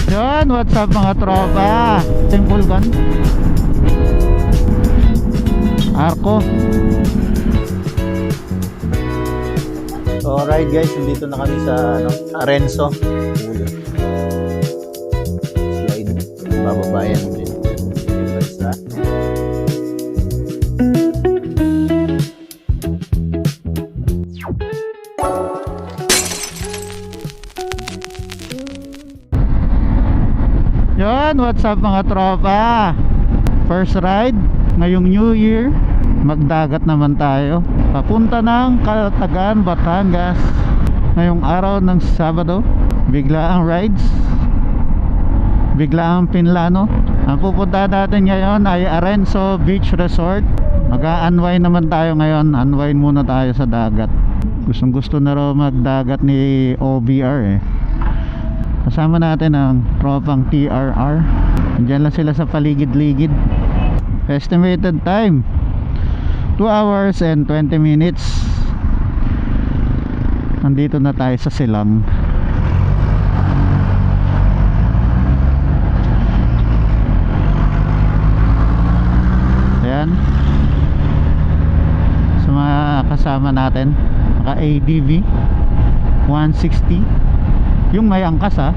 Yun, what's up mga tropa? Temple gun Arco. Alright guys, nandito na kami sa Arenso. Slide, bababayan din. Basta. Yun, what's up mga tropa? First ride ngayong New Year. Magdagat naman tayo papunta ng Calatagan, Batangas ngayong araw ng Sabado. Biglaang rides, biglaang Pinlano. Ang pupunta natin ngayon ay Arenso Beach Resort. Mag-a-unwind naman tayo ngayon. Unwind muna tayo sa dagat. Gustong gusto na raw magdagat ni OBR eh. Kasama natin ang tropang TRR. Diyan lang sila sa paligid-ligid. Estimated time 2 hours and 20 minutes. Nandito na tayo sa Silang. Ayan, sa mga kasama natin, naka ADV 160. Yung may angkas ha,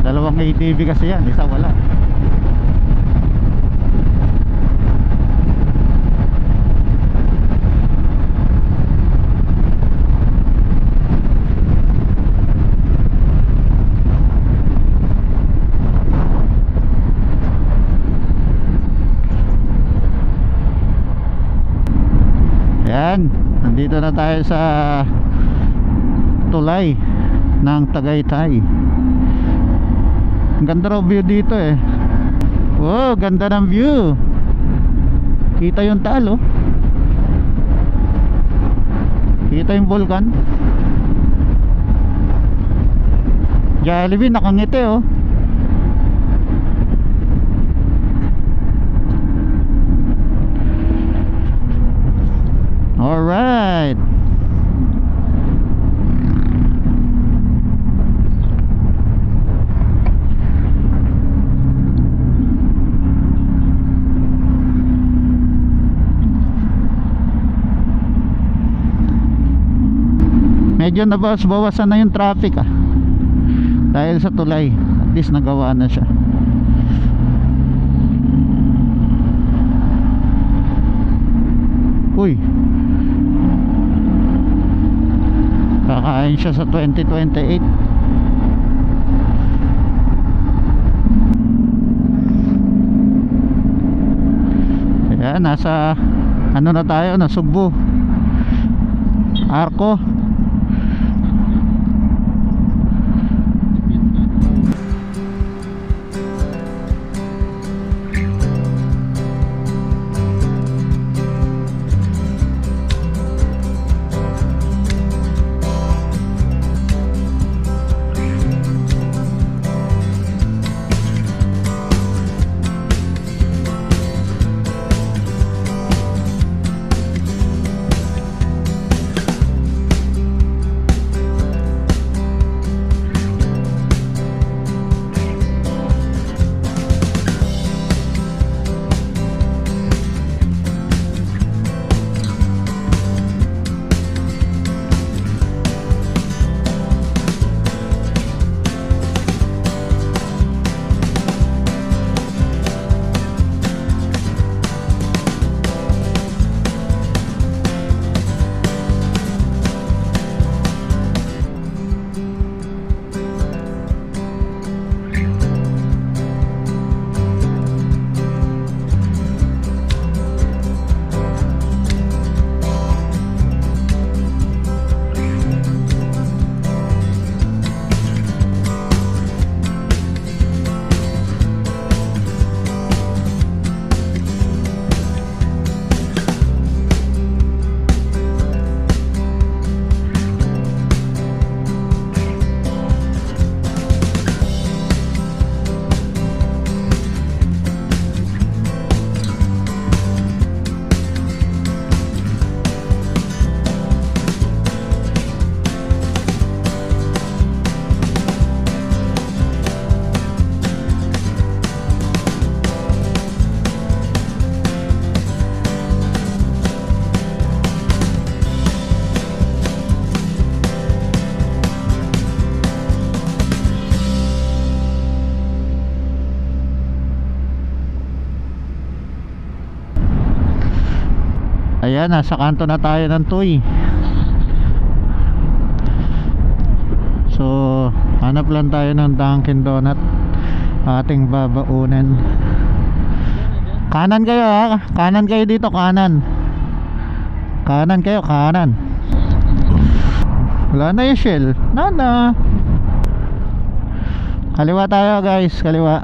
dalawang ATV kasi yan, isa wala. Ayan, nandito na tayo sa tulay ng Tagaytay. Ang ganda raw view dito eh. Wow, ganda ng view. Kita yung taal oh. Kita yung vulkan. Jollibee nakangiti oh. Alright. Medyo nabawasan na yung traffic ah, dahil sa tulay. At least nagawa na siya. Uy, kakain siya sa 2028. Ayan, nasa ano na tayo, na Subo Arco. Ayan, nasa kanto na tayo ng Tuy. So, hanap lang tayo ng Dunkin Donut. Ating babaunan. Kanan kayo ha. Kanan kayo dito, kanan. Kanan kayo, kanan. Wala na yung shell. Nana. Kaliwa tayo guys, kaliwa.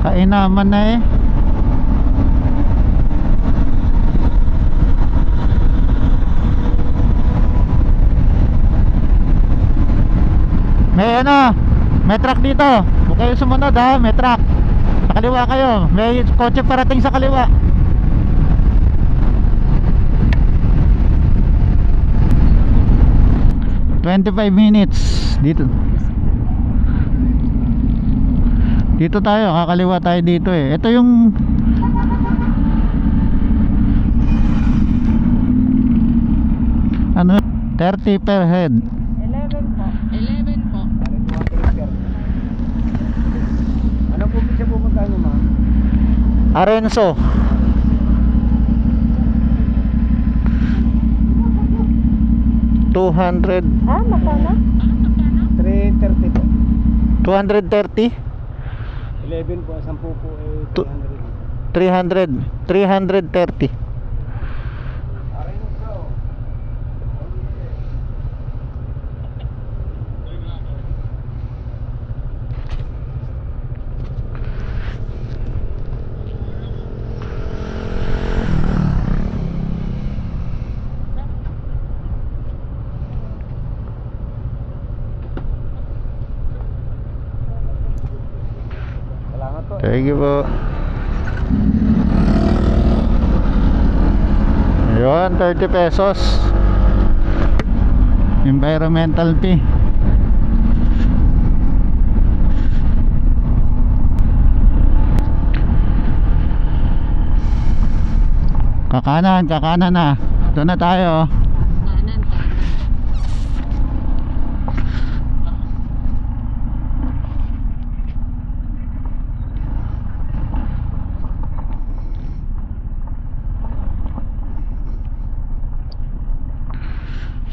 Kainaman na eh. May ano, may truck dito. Huwag kayo sumunod ha, may truck. Sa kaliwa kayo, may kotse parating sa kaliwa. "25 minutes dito. Dito tayo, kakaliwa tayo dito eh. Ito yung ano, 30 per head. 11 po. 11 po. Ano po siya pupunta niyo, ma'am? Arenso. $200. Magkano? 330 po. 230. 11 po, 10 po eh, Tu- 300. 330. Salamat po. Thank you po. Ayun, 30 pesos. Environmental fee. Kakanan, kakanan na. Doon na tayo. Kanan, kanan.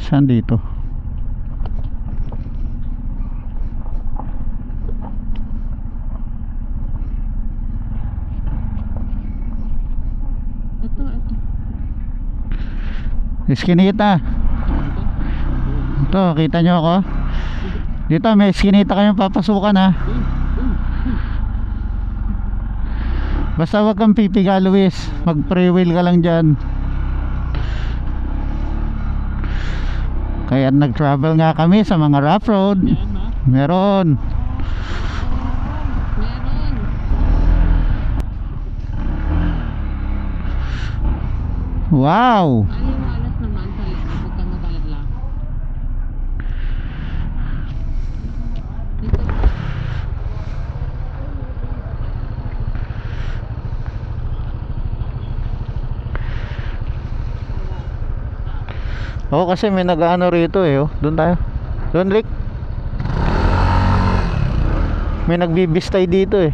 Saan dito? Ito, ito. Eskinita. Ito, kita nyo ako. Dito may eskinita kayong papasukan ha. Basta wag kang pipiga, Luis. Mag pre-wheel ka lang dyan. Kaya nag-travel nga kami sa mga rough road. Meron. Meron. Wow. Ay, malas naman sa left. Huwag kang magalala. Dito. Oo, kasi may nag-ano rito eh. Oh. Doon tayo. Doon, Rick. May nagbibistay dito eh.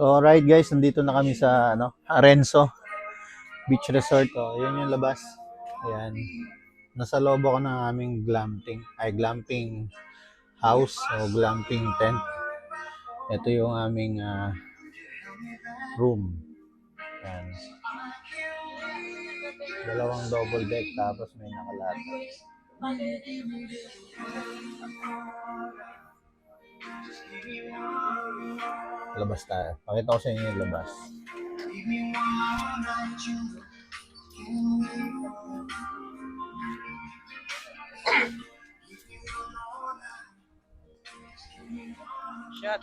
So, alright guys, nandito na kami sa Arenso Beach Resort. Oh, yun yung labas. Ayan. Nasa loob ako ng aming glamping house o glamping tent. Ito yung aming room. Ayan. Dalawang double deck tapos may nakalata. Labas tayo. Pakita ko sa inyo yung labas. Shot.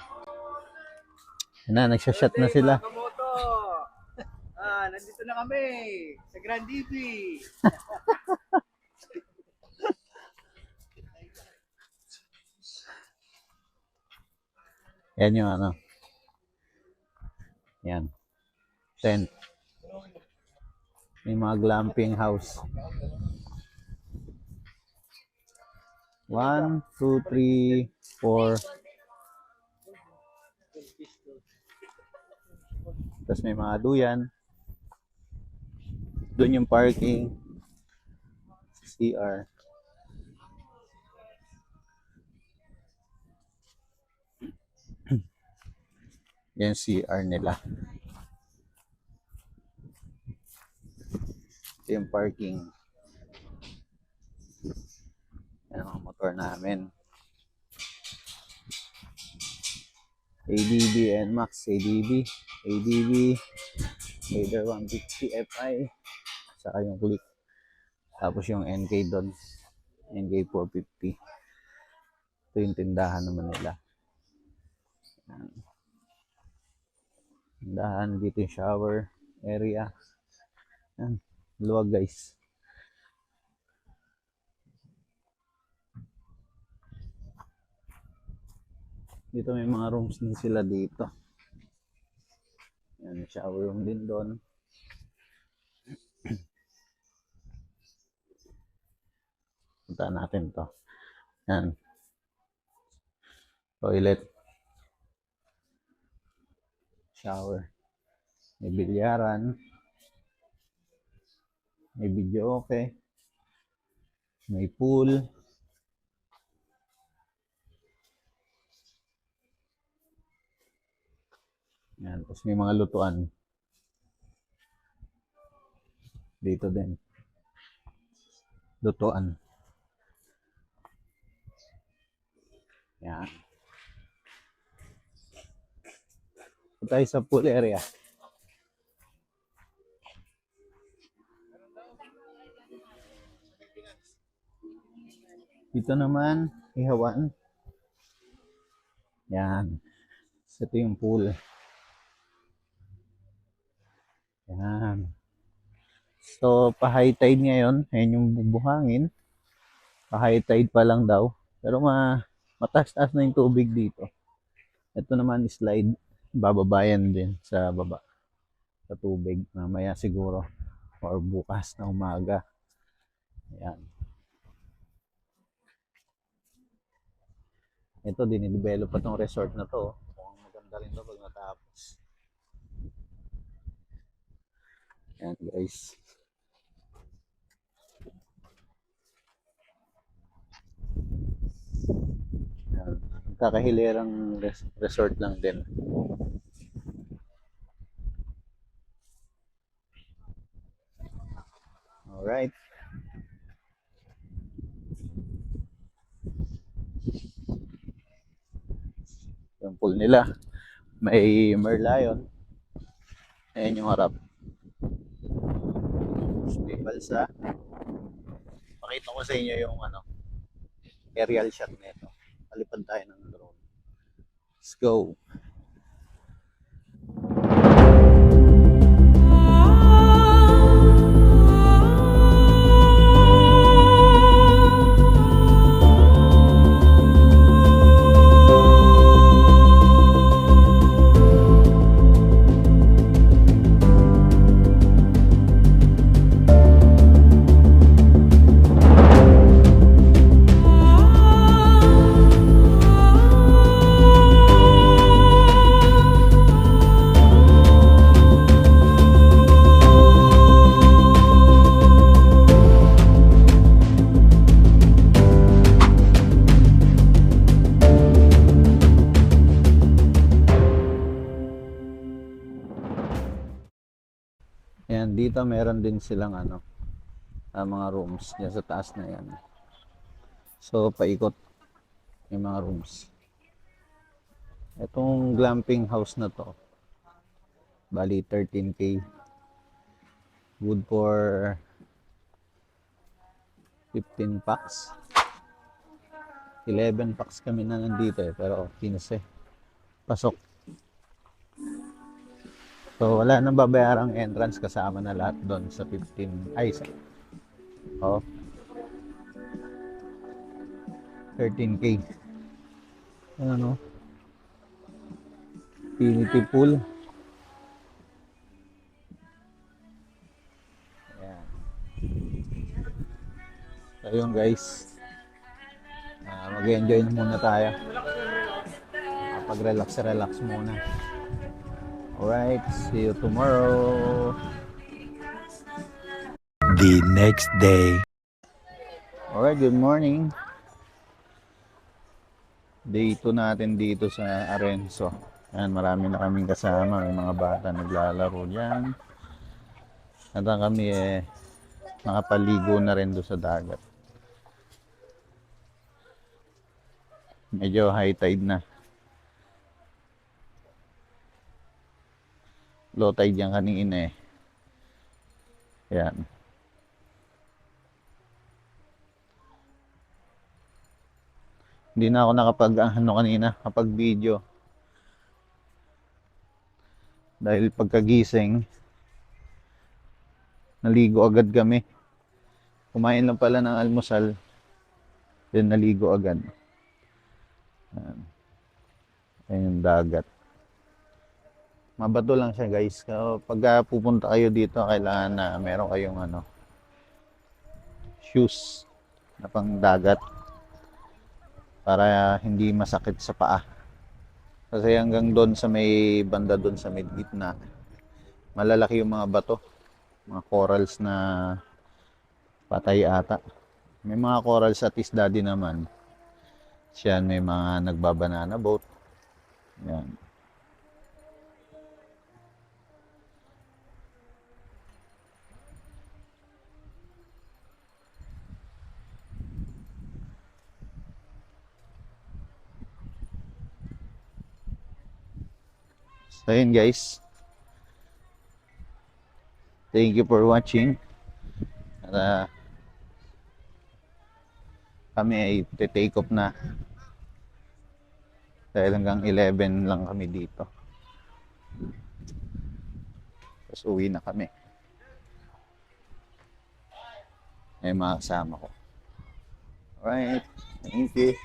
Nagsashot na sila. Kamoto. Nandito na kami sa Grand DB. Yan yung ano. Yan. Tent. May mga glamping house. 1, 2, 3, 4. Tapos may mga duyan. Doon yung parking. CR. Yan CR nila. Ito yung parking. Yan ang motor namin. ADB NMAX, ADB, Raider 150 Fi, saka yung click. Tapos yung NK doon, NK 450. Ito yung tindahan naman nila. Yan. Tindahan, dito yung shower area. Yan. Luwag guys. Dito may mga rooms din sila dito. Yan, shower room din doon. Punta natin to. Yan. Toilet. Shower. May bilyaran. May video okay. May pool. Yan. Tapos may mga lutuan. Dito din. Lutuan. Yan. Punta tayo sa pool area. Dito naman, ihawan. Yan. Ito yung pool. Yan. So, pa-high tide ngayon. Ayan yung bubuhangin. Pa-high tide pa lang daw. Pero mataas-taas na yung tubig dito. Ito naman slide. Bababayan din sa baba. Sa tubig. Mamaya siguro. Or bukas na umaga. Ayan. Ito, dinidevelop pa tong resort na to. Mukhang maganda rin to pag natapos. Ayan guys. Ayan. Kakahilirang resort lang din. Alright. Yung pool nila. May merlion. Ayan yung harap. May balsa. Pakita ko sa inyo yung aerial shot nito. Palipad tayo ng drone. Let's go. Ayan, dito meron din silang mga rooms diyan sa taas na yan. So, paikot yung mga rooms. Itong glamping house na to, bali 13K. Good for 15 packs. 11 packs kami na nandito pero 15. Pasok. So wala nang babayarang entrance, kasama na lahat doon sa 15. Ay, oh, 13K. Ano? Infinity pool. Ayan. So yun guys. Mag-enjoy muna tayo. Pag-relax muna. Alright, see you tomorrow. The next day. Alright, good morning. Day 2 natin dito sa Arenzo. Ayan, marami na kaming kasama. May mga bata naglalaro dyan. At kami nakapaligo na rin doon sa dagat. Medyo high tide na. Low tide yan kanina Ayan. Hindi na ako kapag video. Dahil pagkagising, naligo agad kami. Kumain lang pala ng almusal, then naligo agad. Ayan yung dagat. Mabato lang siya guys. Pag pupunta kayo dito, kailangan na meron kayong shoes na pang dagat para hindi masakit sa paa. Kasi hanggang doon sa may banda doon sa may gitna, malalaki yung mga bato, mga corals na patay ata. May mga corals sa isda din naman. Siyan, may mga nagbabanana boat. Yan. So yun guys. Thank you for watching. At kami ay take off na. Dahil hanggang 11 lang kami dito. Tapos uwi na kami. May mga kasama ko. Alright. Thank you.